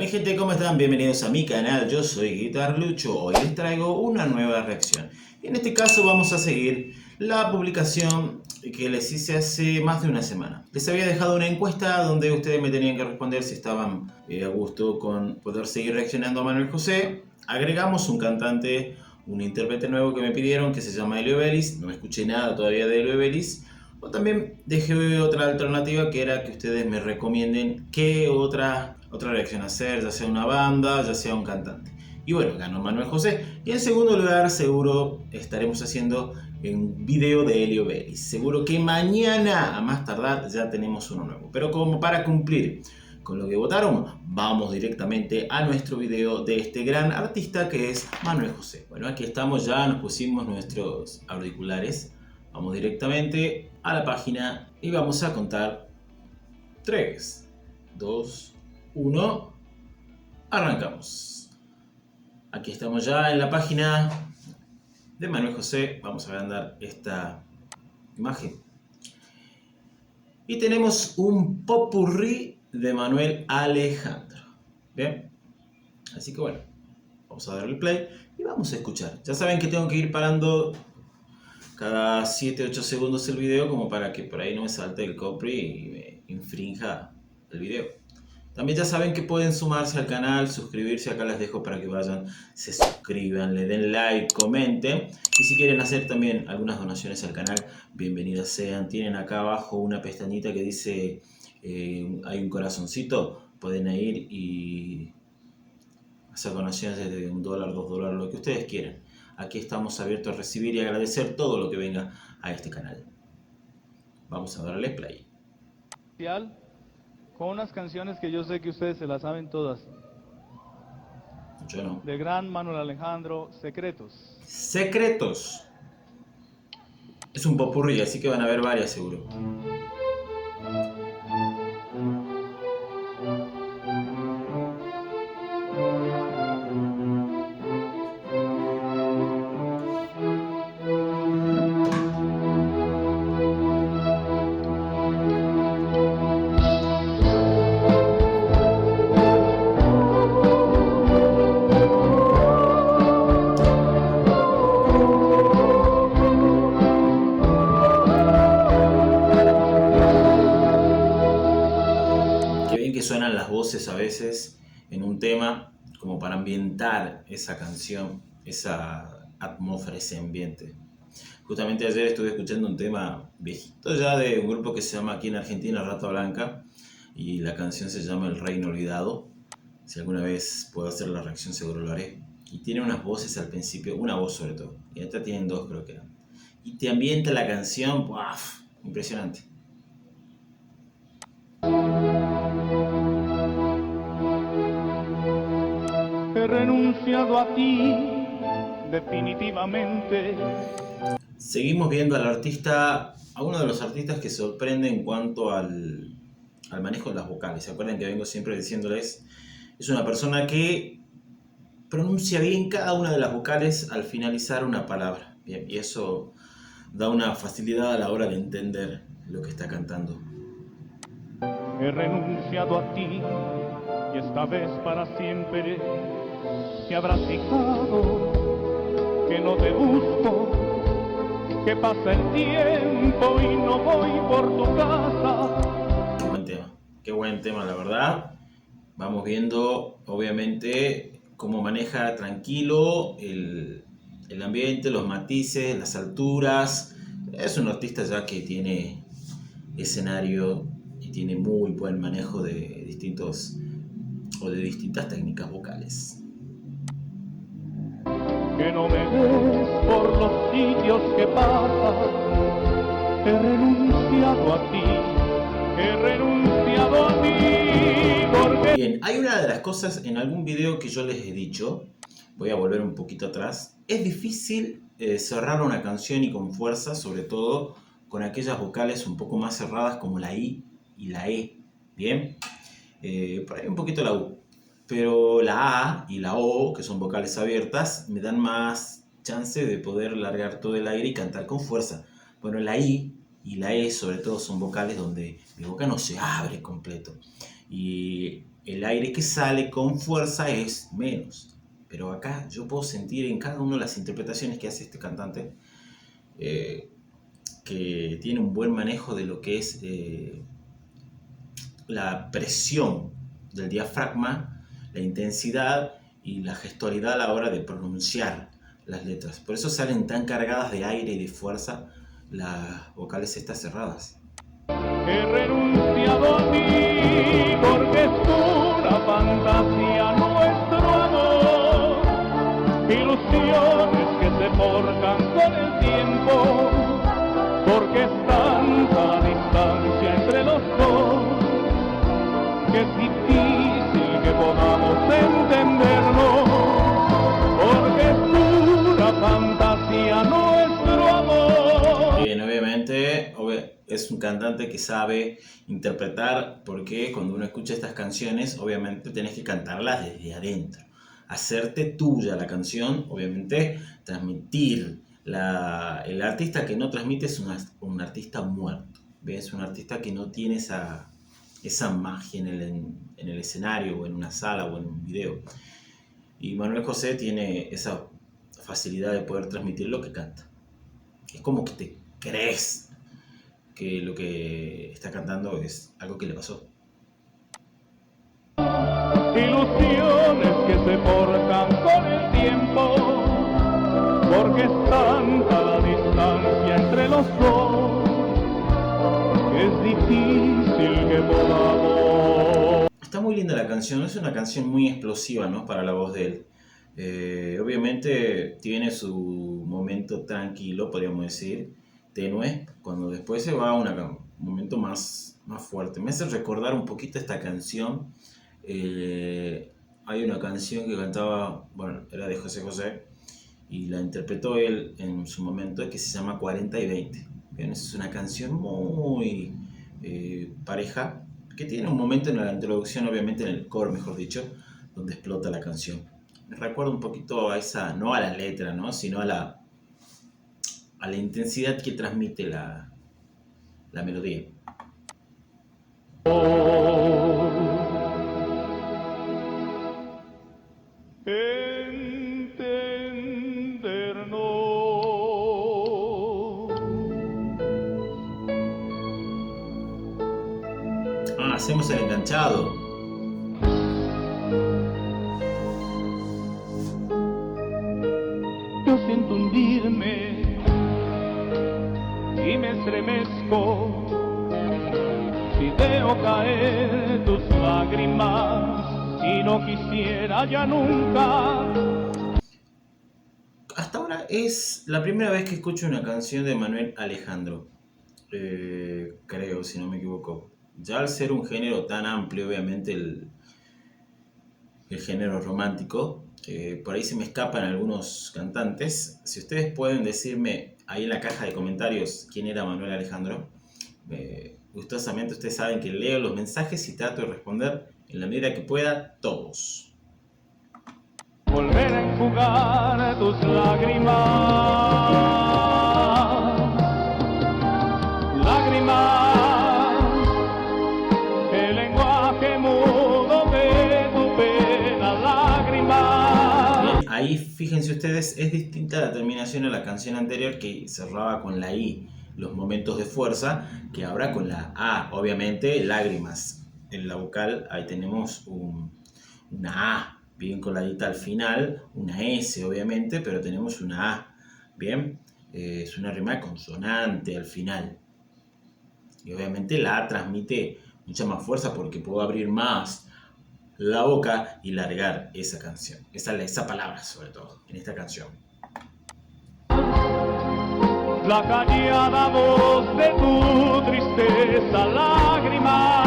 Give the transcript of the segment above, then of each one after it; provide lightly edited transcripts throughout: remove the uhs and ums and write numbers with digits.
mi gente, ¿cómo están? Bienvenidos a mi canal, yo soy Guitar Lucho. Hoy les traigo una nueva reacción. Y en este caso vamos a seguir la publicación que les hice hace más de una semana. Les había dejado una encuesta donde ustedes me tenían que responder si estaban a gusto con poder seguir reaccionando a Manuel José. Agregamos un cantante, un intérprete nuevo que me pidieron que se llama Elio Vélez. No escuché nada todavía de Elio Vélez. O también dejé otra alternativa que era que ustedes me recomienden qué otra reacción hacer, ya sea una banda, ya sea un cantante. Y bueno, ganó Manuel José. Y en segundo lugar, seguro estaremos haciendo un video de Elio Vélez. Seguro que mañana, a más tardar, ya tenemos uno nuevo. Pero como para cumplir con lo que votaron, vamos directamente a nuestro video de este gran artista que es Manuel José. Bueno, aquí estamos ya, nos pusimos nuestros auriculares. Vamos directamente a la página y vamos a contar 3, 2, 1, arrancamos. Aquí estamos ya en la página de Manuel José. Vamos a agrandar esta imagen. Y tenemos un popurrí de Manuel Alejandro. ¿Bien? Así que bueno, vamos a darle play y vamos a escuchar. Ya saben que tengo que ir parando cada 7-8 segundos el video como para que por ahí no me salte el copyright y me infrinja el video. También ya saben que pueden sumarse al canal, suscribirse, acá les dejo para que vayan, se suscriban, le den like, comenten. Y si quieren hacer también algunas donaciones al canal, bienvenidas sean. Tienen acá abajo una pestañita que dice, hay un corazoncito, pueden ir y hacer donaciones desde $1, $2, lo que ustedes quieran. Aquí estamos abiertos a recibir y agradecer todo lo que venga a este canal. Vamos a darle play. Con unas canciones que yo sé que ustedes se las saben todas. Yo no. De gran Manuel Alejandro, Secretos. Secretos. Es un popurrí, así que van a haber varias seguro. Que suenan las voces a veces en un tema como para ambientar esa canción, esa atmósfera, ese ambiente. Justamente ayer estuve escuchando un tema viejito ya de un grupo que se llama aquí en Argentina Rata Blanca y la canción se llama El Reino Olvidado. Si alguna vez puedo hacer la reacción seguro lo haré. Y tiene unas voces al principio, una voz sobre todo, y esta tienen dos creo que eran. Y te ambienta la canción, ¡buaf! Impresionante. He renunciado a ti definitivamente. Seguimos viendo al artista, a uno de los artistas que sorprende en cuanto al manejo de las vocales. ¿Se acuerdan que vengo siempre diciéndoles? Es una persona que pronuncia bien cada una de las vocales al finalizar una palabra. Bien, y eso da una facilidad a la hora de entender lo que está cantando. He renunciado a ti y esta vez para siempre te habrás fijado que no te busco, que pasa el tiempo y no voy por tu casa. Qué buen tema la verdad. Vamos viendo obviamente cómo maneja tranquilo el ambiente, los matices, las alturas. Es un artista ya que tiene escenario y tiene muy buen manejo de distintas técnicas vocales. Que no me ves por los sitios que pasas. He renunciado a ti, he renunciado a ti porque... Bien, hay una de las cosas en algún video que yo les he dicho, voy a volver un poquito atrás, es difícil cerrar una canción y con fuerza, sobre todo con aquellas vocales un poco más cerradas como la I y la E, ¿bien? Por ahí un poquito la U. Pero la A y la O, que son vocales abiertas, me dan más chance de poder largar todo el aire y cantar con fuerza. Bueno, la I y la E sobre todo son vocales donde mi boca no se abre completo. Y el aire que sale con fuerza es menos. Pero acá yo puedo sentir en cada una de las interpretaciones que hace este cantante que tiene un buen manejo de lo que es la presión del diafragma, la intensidad y la gestualidad a la hora de pronunciar las letras. Por eso salen tan cargadas de aire y de fuerza las vocales estas cerradas. He renunciado a ti porque es pura fantasía nuestro amor, ilusiones que se forjan con el tiempo, porque es tanta la distancia entre los dos, que es difícil que podamos entendernos, porque es pura fantasía nuestro amor. Bien, obviamente es un cantante que sabe interpretar, porque cuando uno escucha estas canciones, obviamente tenés que cantarlas desde adentro, hacerte tuya la canción, obviamente transmitir. El artista que no transmite es un artista muerto, ¿ves? Un artista que no tiene esa magia en el escenario o en una sala o en un video. Y Manuel José tiene esa facilidad de poder transmitir lo que canta. Es como que te crees que lo que está cantando es algo que le pasó. Ilusiones que se forjan con el tiempo, porque es tanta la distancia entre los dos, que es difícil que podamos. Está muy linda la canción, es una canción muy explosiva, ¿no? Para la voz de él. Obviamente tiene su momento tranquilo, podríamos decir, tenue, cuando después se va a un momento más fuerte. Me hace recordar un poquito esta canción. Hay una canción que cantaba, bueno, era de José José, y la interpretó él en su momento, que se llama 40 y 20. Bien, es una canción muy pareja, que tiene un momento en la introducción, obviamente en el coro, mejor dicho, donde explota la canción. Me recuerda un poquito a esa, no a la letra, ¿no? Sino a la intensidad que transmite la melodía. Hacemos el enganchado. Yo siento hundirme y me estremezco si veo caer tus lágrimas y no quisiera ya nunca. Hasta ahora es la primera vez que escucho una canción de Manuel Alejandro, creo, si no me equivoco. Ya al ser un género tan amplio, obviamente el género romántico, por ahí se me escapan algunos cantantes. Si ustedes pueden decirme ahí en la caja de comentarios quién era Manuel Alejandro, gustosamente ustedes saben que leo los mensajes y trato de responder en la medida que pueda todos. Volver a enjugar tus lágrimas, el lenguaje mudo de tu pena, lágrimas. Bien, ahí fíjense ustedes, es distinta la terminación a la canción anterior, que cerraba con la I, los momentos de fuerza, que ahora con la A, obviamente lágrimas. En la vocal ahí tenemos una A bien coladita al final, una S obviamente, pero tenemos una A, bien, es una rima consonante al final. Y obviamente la A transmite mucha más fuerza porque puedo abrir más la boca y largar esa canción, esa palabra sobre todo, en esta canción. La callada voz de tu tristeza, lágrimas,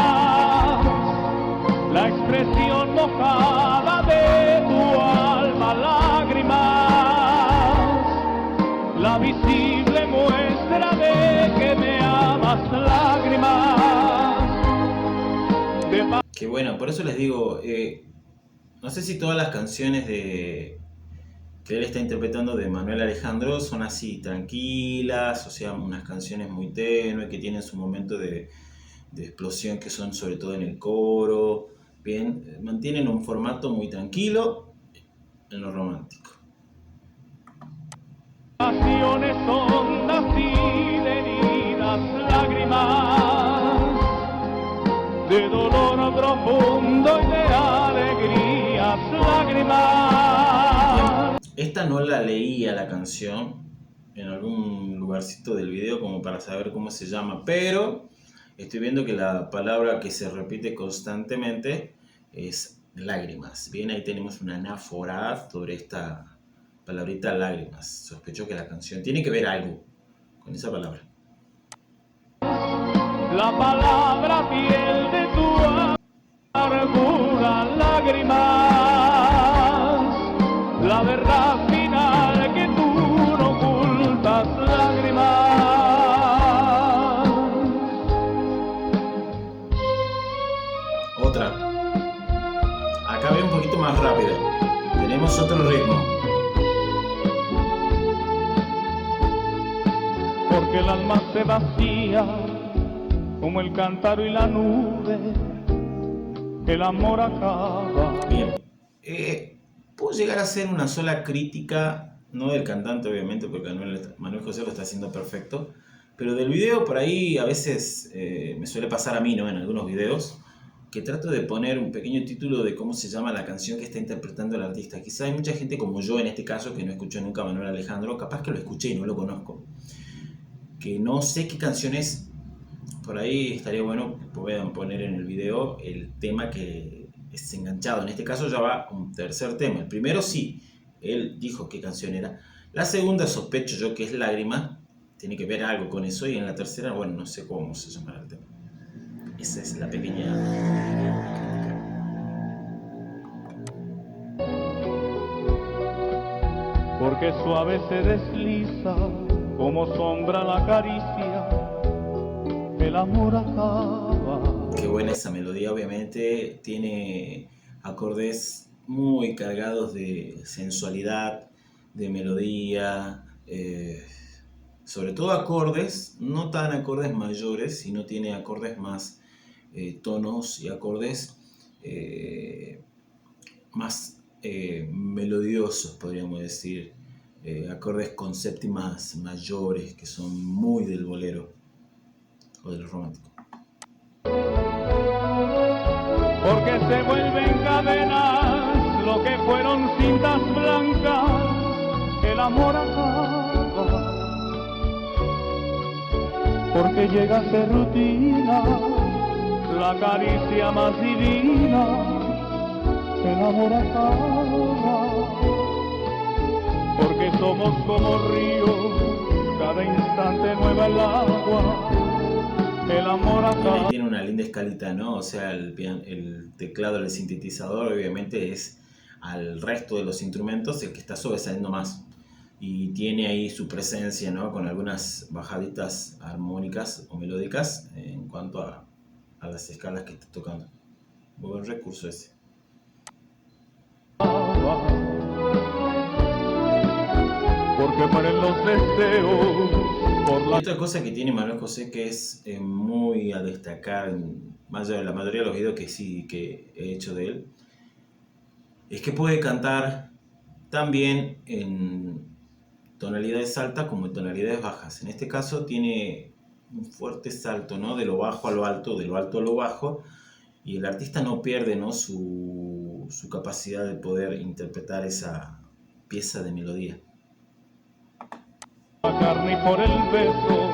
la expresión mojada de tu alma, lágrimas, la visible muestra de que me amas, lágrimas. Qué bueno, por eso les digo, no sé si todas las canciones que él está interpretando de Manuel Alejandro son así, tranquilas, o sea, unas canciones muy tenues que tienen su momento de explosión, que son sobre todo en el coro, Bien, mantienen un formato muy tranquilo en lo romántico. Pasiones hondas y de heridas lágrimas, de dolor profundo y de alegrías lágrimas. Esta no la leía la canción en algún lugarcito del video como para saber cómo se llama, pero estoy viendo que la palabra que se repite constantemente es lágrimas. Bien, ahí tenemos una anáfora sobre esta palabrita lágrimas. Sospecho que la canción tiene que ver algo con esa palabra. La palabra fiel de tu amargura, lágrimas, la verdad final que tú no ocultas, lágrimas. Otra. Acá ve un poquito más rápido. Tenemos otro ritmo. Porque el alma se vacía como el cántaro y la nube, el amor acaba. Bien. Puedo llegar a hacer una sola crítica, no del cantante obviamente, porque Manuel José lo está haciendo perfecto, pero del video por ahí a veces me suele pasar a mí, ¿no? En algunos videos, que trato de poner un pequeño título de cómo se llama la canción que está interpretando el artista. Quizá hay mucha gente como yo en este caso que no escuchó nunca a Manuel Alejandro, capaz que lo escuché y no lo conozco, que no sé qué canción es. Por ahí estaría bueno que puedan poner en el video el tema que es enganchado. En este caso ya va un tercer tema. El primero sí, él dijo qué canción era. La segunda sospecho yo que es Lágrima, tiene que ver algo con eso. Y en la tercera, bueno, no sé cómo se llamará el tema. Esa es la pequeña crítica. Porque suave se desliza como sombra la caricia, el amor acaba. Qué buena esa melodía, obviamente tiene acordes muy cargados de sensualidad, de melodía, sobre todo acordes, no tan acordes mayores, sino tiene acordes más tonos y acordes más melodiosos, podríamos decir, acordes con séptimas mayores que son muy del bolero o del romántico. Porque se vuelven cadenas lo que fueron cintas blancas, el amor acaba. Porque llega a ser rutina la caricia más divina, el amor acaba. Porque somos como ríos, cada instante nueva el agua, el amor acaba. Ahí tiene una linda escalita, ¿no? O sea, el teclado del sintetizador obviamente es al resto de los instrumentos el que está sobresaliendo más. Y tiene ahí su presencia, ¿no? Con algunas bajaditas armónicas o melódicas en cuanto a las escalas que está tocando. Muy buen recurso ese. Porque mueren los deseos por Y la... otra cosa que tiene Manuel José que es muy a destacar, más allá de la mayoría de los videos que sí que he hecho de él, es que puede cantar tan bien en tonalidades altas como en tonalidades bajas. En este caso tiene un fuerte salto, ¿no? De lo bajo a lo alto, de lo alto a lo bajo, y el artista no pierde, ¿no? su capacidad de poder interpretar esa pieza de melodía. La carne y por el beso,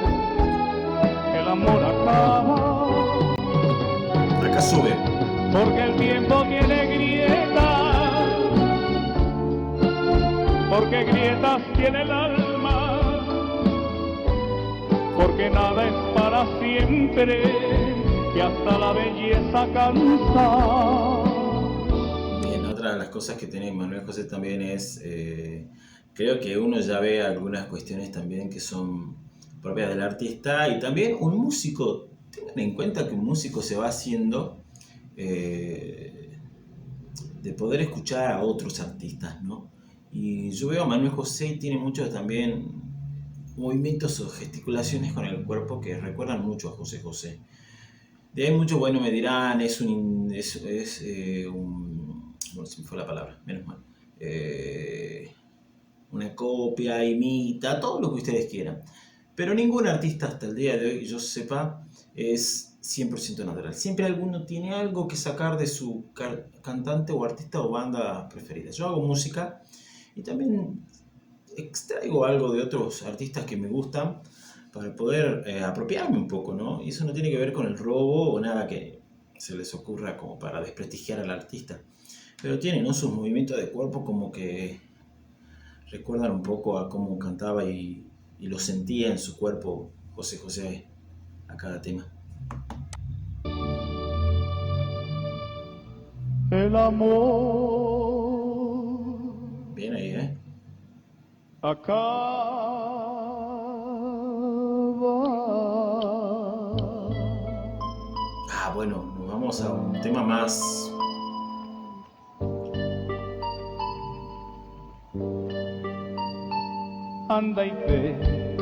el amor acaba. Acá sube. Porque el tiempo tiene grietas, porque grietas tiene el alma, porque nada es para siempre, que hasta la belleza cansa. Bien, otra de las cosas que tiene Manuel José también es, creo que uno ya ve algunas cuestiones también que son propias del artista y también un músico. Tengan en cuenta que un músico se va haciendo de poder escuchar a otros artistas, ¿no? Y yo veo a Manuel José y tiene muchos también movimientos o gesticulaciones con el cuerpo que recuerdan mucho a José José. De ahí muchos, bueno, me dirán, bueno, se me fue la palabra, menos mal. Una copia, imita, todo lo que ustedes quieran. Pero ningún artista hasta el día de hoy que yo sepa es 100% natural. Siempre alguno tiene algo que sacar de su cantante o artista o banda preferida. Yo hago música y también extraigo algo de otros artistas que me gustan para poder apropiarme un poco, ¿no? Y eso no tiene que ver con el robo o nada que se les ocurra como para desprestigiar al artista. Pero tienen, ¿no?, sus movimientos de cuerpo como que recuerdan un poco a cómo cantaba y lo sentía en su cuerpo José José a cada tema. El amor Bien ahí, ¿eh? acaba. Ah, bueno, nos vamos a un tema más... Anda y ve,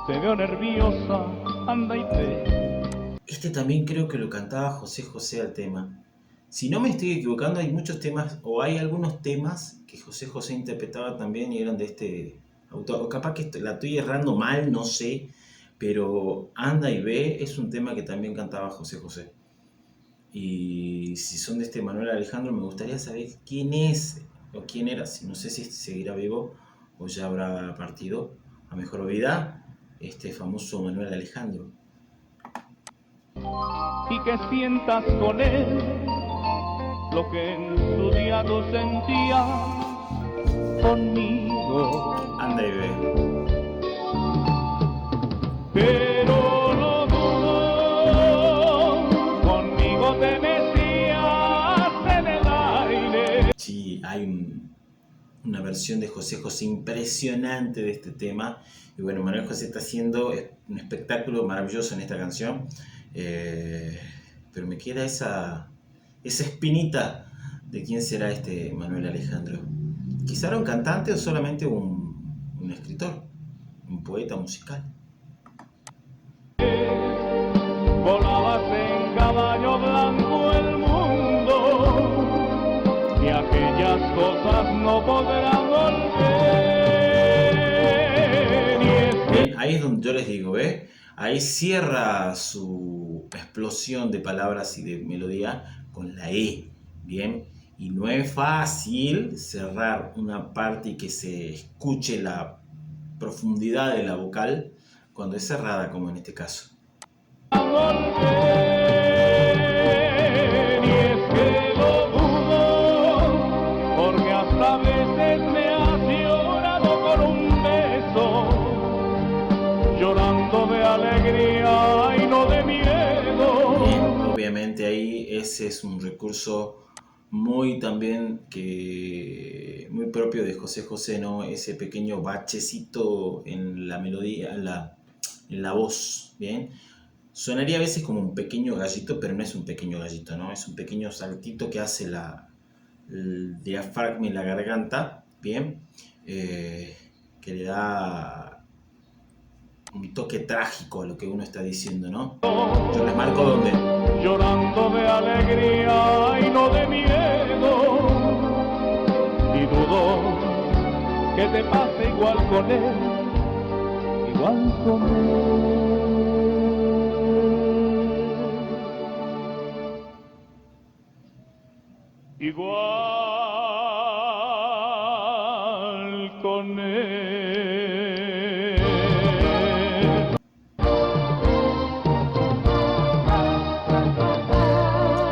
te veo nerviosa, anda y ve. Este también creo que lo cantaba José José al tema. Si no me estoy equivocando, hay muchos temas, o hay algunos temas que José José interpretaba también y eran de este autor. O capaz que la estoy errando mal, no sé. Pero Anda y Ve es un tema que también cantaba José José. Y si son de este Manuel Alejandro, me gustaría saber quién es o quién era. Si no sé si seguirá vivo o ya habrá partido a mejor vida, este famoso Manuel Alejandro. Y que sientas con él lo que en su día tú sentías conmigo. Anda y Ve. Pero no dudo, conmigo te metías en el aire. Sí, hay una versión de José José impresionante de este tema. Y bueno, Manuel José está haciendo un espectáculo maravilloso en esta canción. Pero me queda esa espinita de quién será este Manuel Alejandro. Quizá era un cantante o solamente un escritor, un poeta musical. Volabas en caballo blanco el mundo y aquellas cosas no podrán volver. Bien, ahí es donde yo les digo, ¿ves? Ahí cierra su explosión de palabras y de melodía con la E, ¿bien? Y no es fácil cerrar una parte y que se escuche la profundidad de la vocal cuando es cerrada, como en este caso. Y es que lo dudo, porque hasta veces me has llorado con un beso, llorando de alegría y no de miedo. Bien, obviamente ahí ese es un recurso muy también muy propio de José José, ¿no? Ese pequeño bachecito en la melodía, en la voz, ¿bien? Sonaría a veces como un pequeño gallito, pero no es un pequeño gallito, ¿no? Es un pequeño saltito que hace el diafragma y la garganta, ¿bien? Que le da un toque trágico a lo que uno está diciendo, ¿no? Yo les marco dónde. Llorando de alegría y no de miedo, y dudo que te pase igual con él, igual con él. Igual con él.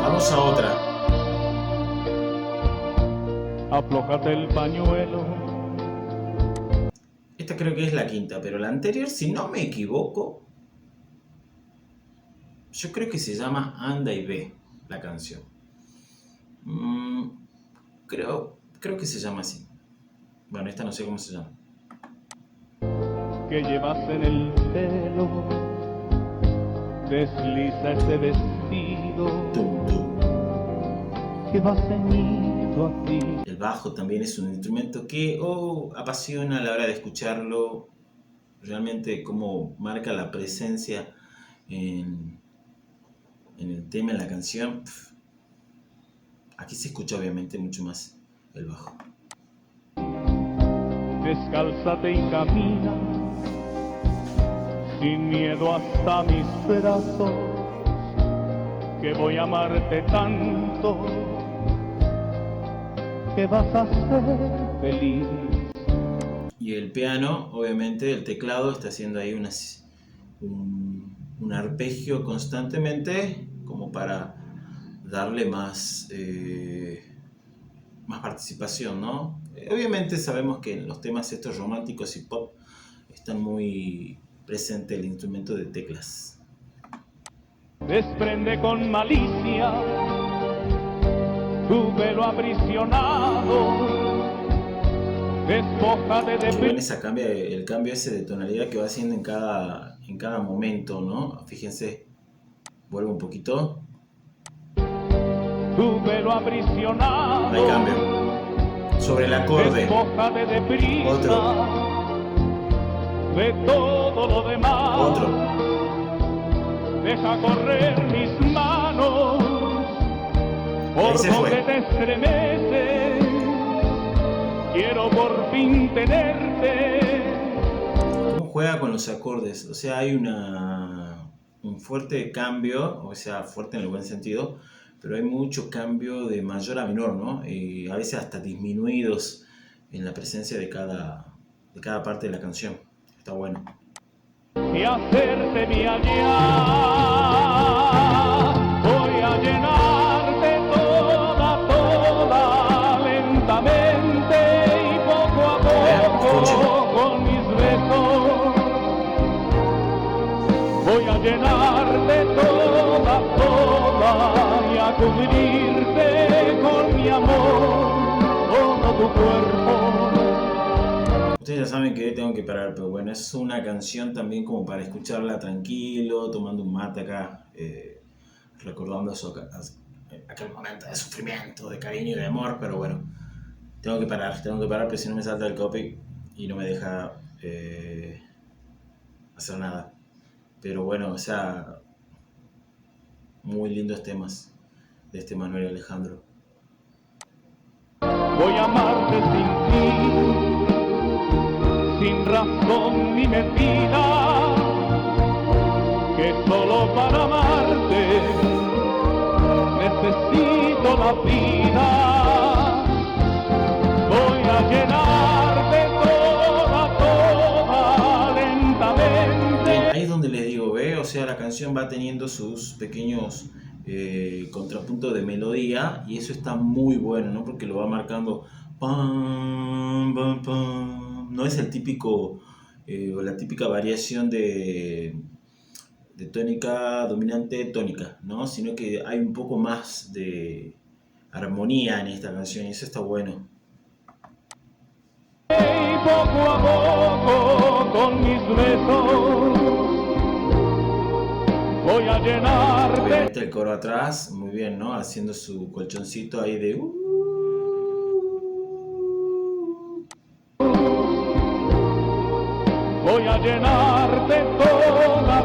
Vamos a otra. Aflójate el pañuelo. Esta creo que es la quinta, pero la anterior, si no me equivoco, yo creo que se llama Anda y Ve, la canción. Creo que se llama así. Bueno, esta no sé cómo se llama. Que llevas en el pelo, desliza ese vestido Tum, tum. que va ceñido a ti. El bajo también es un instrumento que apasiona a la hora de escucharlo. Realmente cómo marca la presencia en en el tema, en la canción, aquí se escucha obviamente mucho más el bajo. Descálzate y camina, sin miedo hasta mis brazos, que voy a amarte tanto, que vas a ser feliz. Y el piano, obviamente, el teclado está haciendo ahí un arpegio constantemente, como para darle más participación, ¿no? Obviamente sabemos que en los temas estos románticos y pop están muy presente el instrumento de teclas. Desprende con malicia tu velo aprisionado, despójate de Ven el cambio ese de tonalidad que va haciendo en cada momento, ¿no? Fíjense, vuelvo un poquito. Tu velo aprisionado. Hay cambio. Sobre el acorde. Despójate de prisa. Otro. De todo lo demás. Otro. Deja correr mis manos por donde te estremeces. Quiero por fin tenerte. ¿Cómo juega con los acordes? O sea, hay un fuerte cambio, o sea, fuerte en el buen sentido, pero hay mucho cambio de mayor a menor, ¿no? Y a veces hasta disminuidos en la presencia de cada parte de la canción. Está bueno. Y hacerte mi allá, voy a llenarte toda, lentamente y poco a poco con mis besos. Voy a llenarte toda y a cubrirte con mi amor, todo tu cuerpo. Ustedes ya saben que tengo que parar, pero bueno, es una canción también como para escucharla tranquilo, tomando un mate acá, recordando aquel momento de sufrimiento, de cariño y de amor, pero bueno, tengo que parar, porque si no me salta el copy y no me deja hacer nada. Pero bueno, o sea, muy lindos temas de este Manuel Alejandro. Voy a amarte sin ti, sin razón ni medida, que solo para amarte necesito la vida. Voy a llenarte toda, lentamente. Bien, ahí es donde les digo, ¿ve? O sea, la canción va teniendo sus pequeños contrapuntos de melodía y eso está muy bueno, ¿no? Porque lo va marcando pam, pam, pam. No es el típico o la típica variación de tónica dominante tónica, ¿no? Sino que hay un poco más de armonía en esta canción y eso está bueno. Y poco a poco con mis besos voy a llenarte. Obviamente el coro atrás, muy bien, ¿no? Haciendo su colchoncito ahí de Voy a llenarte toda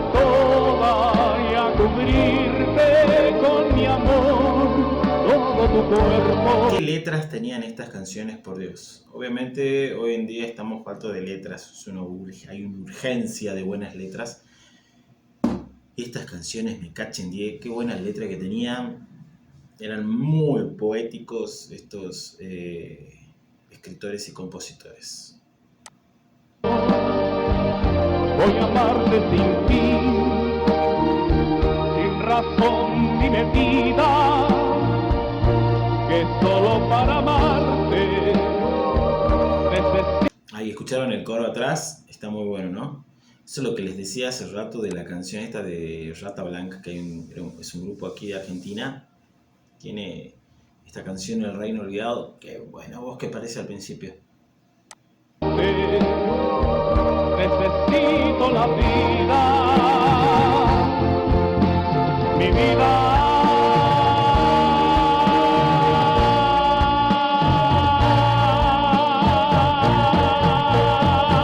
y a cubrirte con mi amor, todo tu cuerpo. ¿Qué letras tenían estas canciones, por Dios? Obviamente hoy en día estamos faltos de letras, hay una urgencia de buenas letras. Estas canciones me cachen 10, qué buenas letras que tenían. Eran muy poéticos estos escritores y compositores. Voy a amarte sin fin, sin razón ni medida, que solo para amarte necesito. Ahí escucharon el coro atrás, está muy bueno, ¿no? Eso es lo que les decía hace rato de la canción esta de Rata Blanca, que es un grupo aquí de Argentina. Tiene esta canción El Reino Olvidado, que buena voz que parece al principio. Necesito la vida, mi vida.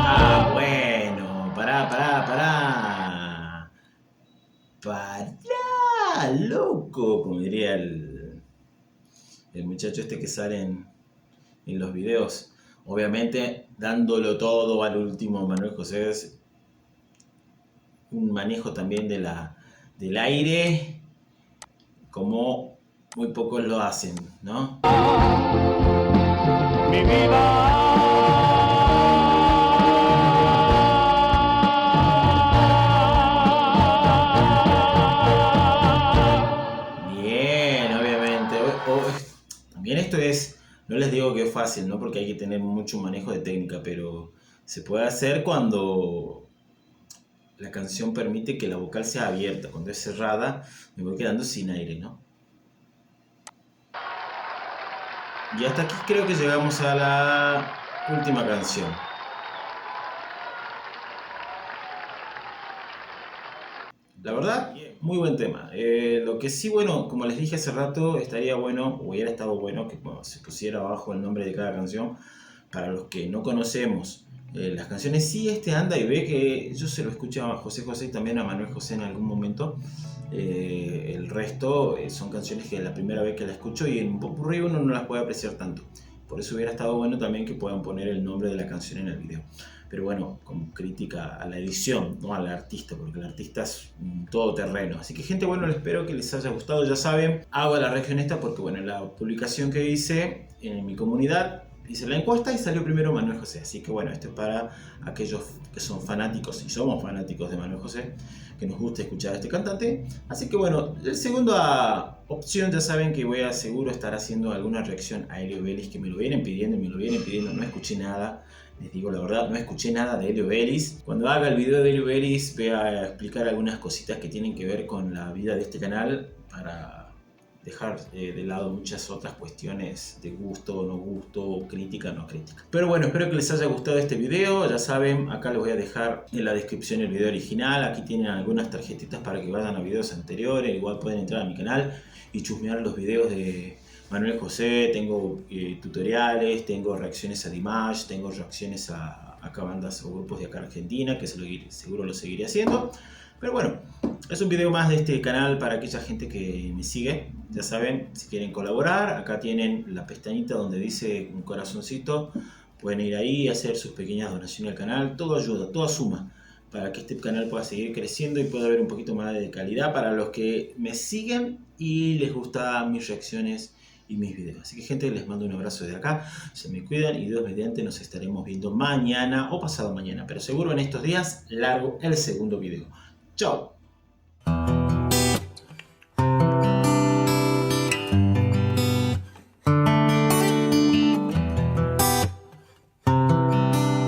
Ah, bueno, pará. ¡Ah, loco! Como diría el muchacho este que sale en los videos. Obviamente, dándolo todo al último, Manuel José es un manejo también del aire, como muy pocos lo hacen, ¿no? Mi vida. Bien, obviamente. También esto es, no les digo que es fácil, ¿no? Porque hay que tener mucho manejo de técnica, pero se puede hacer cuando la canción permite que la vocal sea abierta. Cuando es cerrada, me voy quedando sin aire, ¿no? Y hasta aquí creo que llegamos a la última canción. La verdad, muy buen tema. Lo que sí, bueno, como les dije hace rato, estaría bueno, o hubiera estado bueno, que bueno, se pusiera abajo el nombre de cada canción. Para los que no conocemos las canciones, sí, este anda y ve que yo se lo escuché a José José y también a Manuel José en algún momento. El resto son canciones que es la primera vez que la escucho y en un popurrí uno no las puede apreciar tanto. Por eso hubiera estado bueno también que puedan poner el nombre de la canción en el video. Pero bueno, como crítica a la edición, no al artista, porque el artista es un todoterreno. Así que gente, bueno, espero que les haya gustado. Ya saben, hago la reacción esta porque bueno, en la publicación que hice en mi comunidad hice la encuesta y salió primero Manuel José. Así que bueno, esto es para aquellos que son fanáticos, y somos fanáticos de Manuel José, que nos gusta escuchar a este cantante. Así que bueno, la segunda opción, ya saben que voy a seguro estar haciendo alguna reacción a Elio Vélez, que me lo vienen pidiendo, no escuché nada. Les digo la verdad, no escuché nada de Elio Vélez. Cuando haga el video de Elio Vélez voy a explicar algunas cositas que tienen que ver con la vida de este canal para dejar de lado muchas otras cuestiones de gusto o no gusto, crítica o no crítica. Pero bueno, espero que les haya gustado este video. Ya saben, acá les voy a dejar en la descripción el video original. Aquí tienen algunas tarjetitas para que vayan a videos anteriores. Igual pueden entrar a mi canal y chusmear los videos de Manuel José. Tengo tutoriales, tengo reacciones a Dimash, tengo reacciones a acá bandas o grupos de acá Argentina, que seguro lo seguiré haciendo. Pero bueno, es un video más de este canal para aquella gente que me sigue. Ya saben, si quieren colaborar, acá tienen la pestañita donde dice un corazoncito. Pueden ir ahí y hacer sus pequeñas donaciones al canal. Todo ayuda, todo suma para que este canal pueda seguir creciendo y pueda haber un poquito más de calidad para los que me siguen y les gustan mis reacciones y mis videos. Así que gente, les mando un abrazo de acá. Se me cuidan y Dios mediante nos estaremos viendo mañana o pasado mañana. Pero seguro en estos días largo el segundo video. Chao.